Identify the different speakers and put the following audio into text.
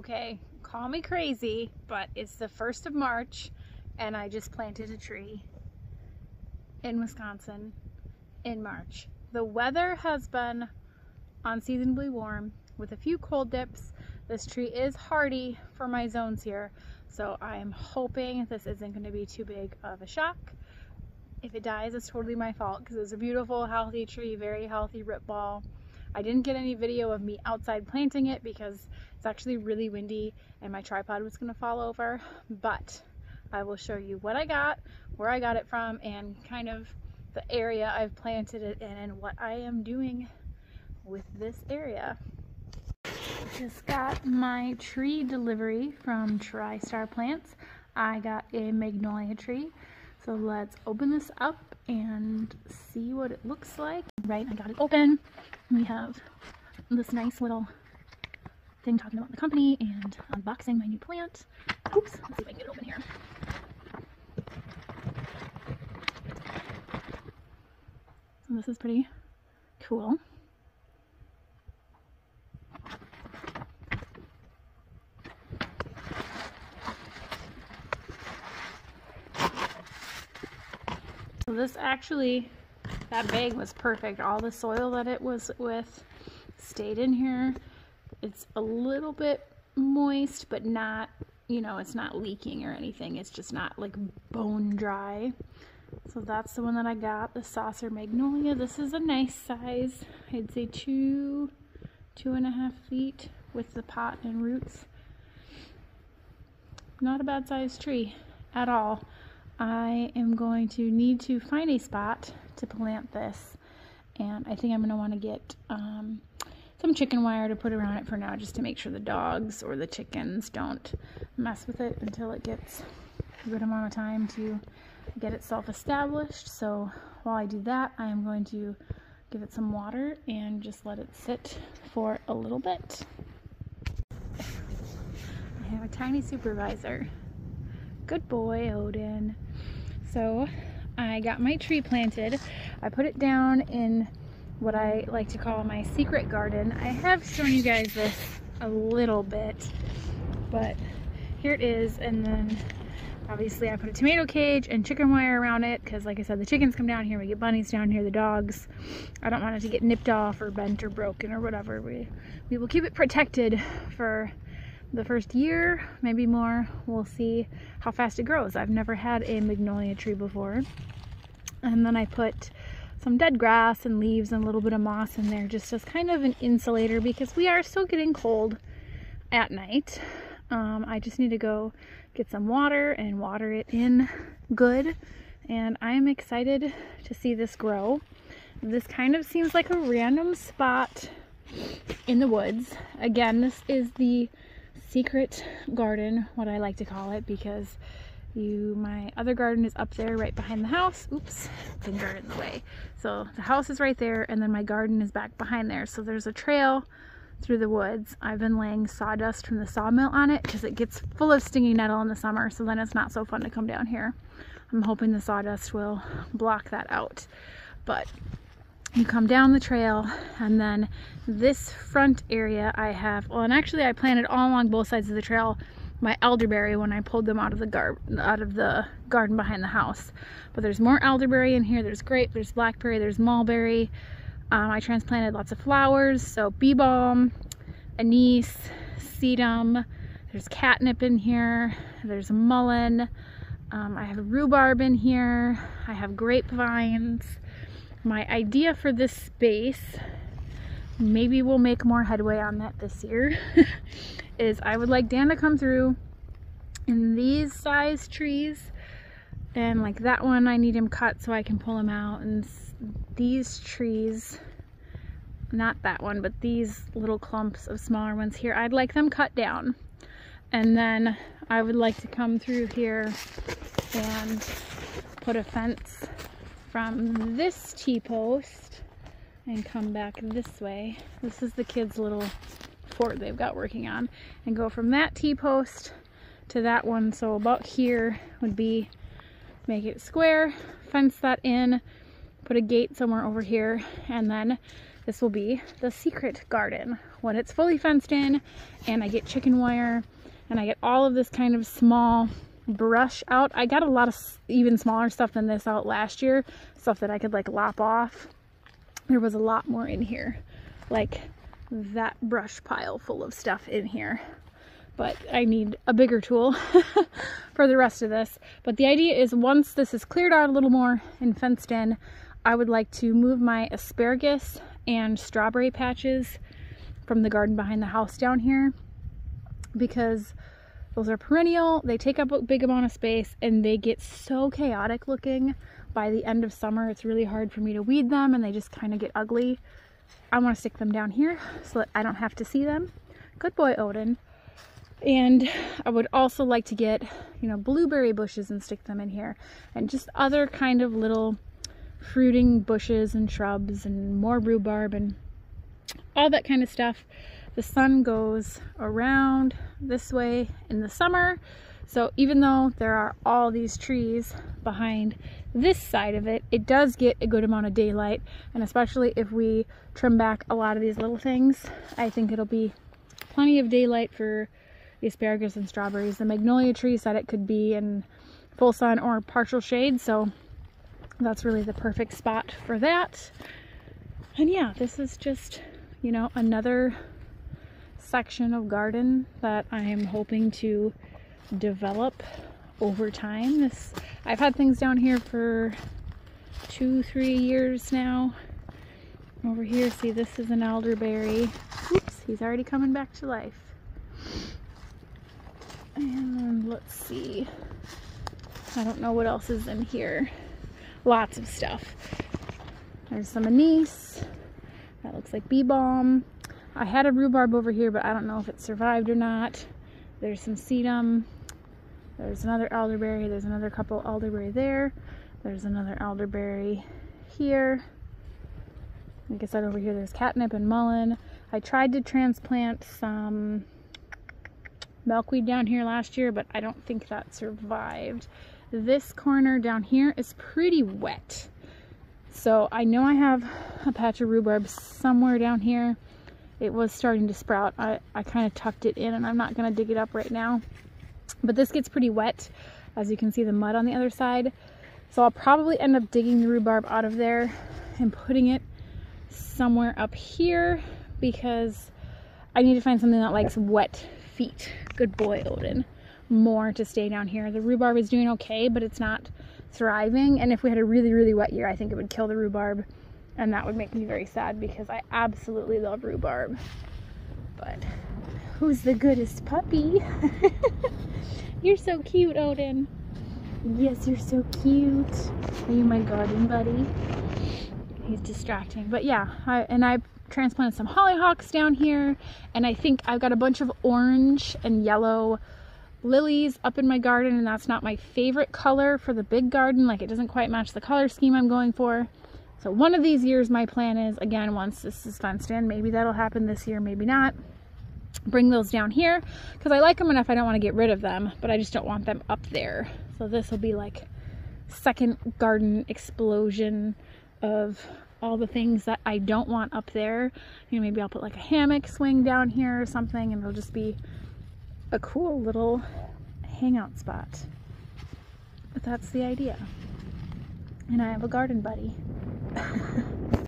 Speaker 1: Okay, call me crazy, but it's the 1st of March and I just planted a tree in Wisconsin in March. The weather has been unseasonably warm with a few cold dips. This tree is hardy for my zones here, so I'm hoping this isn't going to be too big of a shock. If it dies, it's totally my fault because it's a beautiful, healthy tree, very healthy root ball. I didn't get any video of me outside planting it because it's actually really windy and my tripod was going to fall over, but I will show you what I got, where I got it from, and kind of the area I've planted it in and what I am doing with this area. Just got my tree delivery from Tristar Plants. I got a magnolia tree. So let's open this up and see what it looks like. Right, I got it open. We have this nice little thing talking about the company and unboxing my new plant. Oops, let's see if I can get it open here. So this is pretty cool. So this actually, that bag was perfect. All the soil that it was with stayed in here. It's a little bit moist, but not, you know, it's not leaking or anything. It's just not like bone dry. So that's the one that I got, the saucer magnolia. This is a nice size. I'd say 2.5 feet with the pot and roots. Not a bad sized tree at all. I am going to need to find a spot to plant this, and I think I'm going to want to get some chicken wire to put around it for now, just to make sure the dogs or the chickens don't mess with it until it gets a good amount of time to get itself established. So while I do that, I am going to give it some water and just let it sit for a little bit. I have a tiny supervisor. Good boy, Odin. So I got my tree planted. I put it down in what I like to call my secret garden. I have shown you guys this a little bit, but here it is. And then obviously I put a tomato cage and chicken wire around it because, like I said, the chickens come down here, we get bunnies down here, the dogs. I don't want it to get nipped off or bent or broken or whatever. We will keep it protected for the first year, maybe more. We'll see how fast it grows. I've never had a magnolia tree before. And then I put some dead grass and leaves and a little bit of moss in there just as kind of an insulator because we are still getting cold at night. I just need to go get some water and water it in good, and I'm excited to see this grow. This kind of seems like a random spot in the woods. Again, this is the secret garden, what I like to call it, because my other garden is up there right behind the house. Oops, finger in the way. So the house is right there, and then my garden is back behind there. So there's a trail through the woods. I've been laying sawdust from the sawmill on it because it gets full of stinging nettle in the summer, so then it's not so fun to come down here. I'm hoping the sawdust will block that out. But you come down the trail, and then this front area I have, well, and actually I planted all along both sides of the trail my elderberry when I pulled them out of the garden behind the house. But there's more elderberry in here. There's grape, there's blackberry, there's mulberry. I transplanted lots of flowers, so bee balm, anise, sedum. There's catnip in here. There's mullein. I have rhubarb in here. I have grapevines. My idea for this space, maybe we'll make more headway on that this year, is I would like Dan to come through in these size trees, and like that one I need him cut so I can pull him out, and these trees, not that one, but these little clumps of smaller ones here, I'd like them cut down. And then I would like to come through here and put a fence from this T-post and come back this way. This is the kids' little fort they've got working on, and go from that T-post to that one. So about here would be, make it square, fence that in, put a gate somewhere over here, and then this will be the secret garden when it's fully fenced in and I get chicken wire and I get all of this kind of small brush out. I got a lot of even smaller stuff than this out last year, stuff that I could like lop off. There was a lot more in here, like that brush pile full of stuff in here, but I need a bigger tool for the rest of this. But the idea is once this is cleared out a little more and fenced in, I would like to move my asparagus and strawberry patches from the garden behind the house down here, because those are perennial, they take up a big amount of space, and they get so chaotic looking by the end of summer. It's really hard for me to weed them and they just kind of get ugly. I want to stick them down here so that I don't have to see them. Good boy, Odin. And I would also like to get, you know, blueberry bushes and stick them in here, and just other kind of little fruiting bushes and shrubs and more rhubarb and all that kind of stuff. The sun goes around this way in the summer, so even though there are all these trees behind this side of it, it does get a good amount of daylight, and especially if we trim back a lot of these little things, I think it'll be plenty of daylight for the asparagus and strawberries. The magnolia tree said it could be in full sun or partial shade, so that's really the perfect spot for that. And yeah, this is just, you know, another section of garden that I am hoping to develop over time. I've had things down here for 2-3 years now. Over here, see, this is an elderberry. Oops, he's already coming back to life. And let's see, I don't know what else is in here. Lots of stuff. There's some anise. That looks like bee balm. I had a rhubarb over here, but I don't know if it survived or not. There's some sedum. There's another elderberry. There's another couple elderberry there. There's another elderberry here. Like I said, over here there's catnip and mullein. I tried to transplant some milkweed down here last year, but I don't think that survived. This corner down here is pretty wet. So I know I have a patch of rhubarb somewhere down here. It was starting to sprout. I kind of tucked it in, and I'm not going to dig it up right now. But this gets pretty wet. As you can see, the mud on the other side. So I'll probably end up digging the rhubarb out of there and putting it somewhere up here, because I need to find something that likes wet feet. Good boy, Odin. More to stay down here. The rhubarb is doing okay, but it's not thriving. And if we had a really, really wet year, I think it would kill the rhubarb. And that would make me very sad, because I absolutely love rhubarb. But who's the goodest puppy? You're so cute, Odin. Yes, you're so cute. Are you my garden buddy? He's distracting. But yeah, I transplanted some hollyhocks down here, and I think I've got a bunch of orange and yellow lilies up in my garden, and that's not my favorite color for the big garden. Like, it doesn't quite match the color scheme I'm going for. So one of these years, my plan is, again, once this is fenced in, maybe that'll happen this year, maybe not, bring those down here, because I like them enough. I don't want to get rid of them, but I just don't want them up there. So this will be like second garden explosion of all the things that I don't want up there. You know, maybe I'll put like a hammock swing down here or something, and it'll just be a cool little hangout spot. But that's the idea. And I have a garden buddy.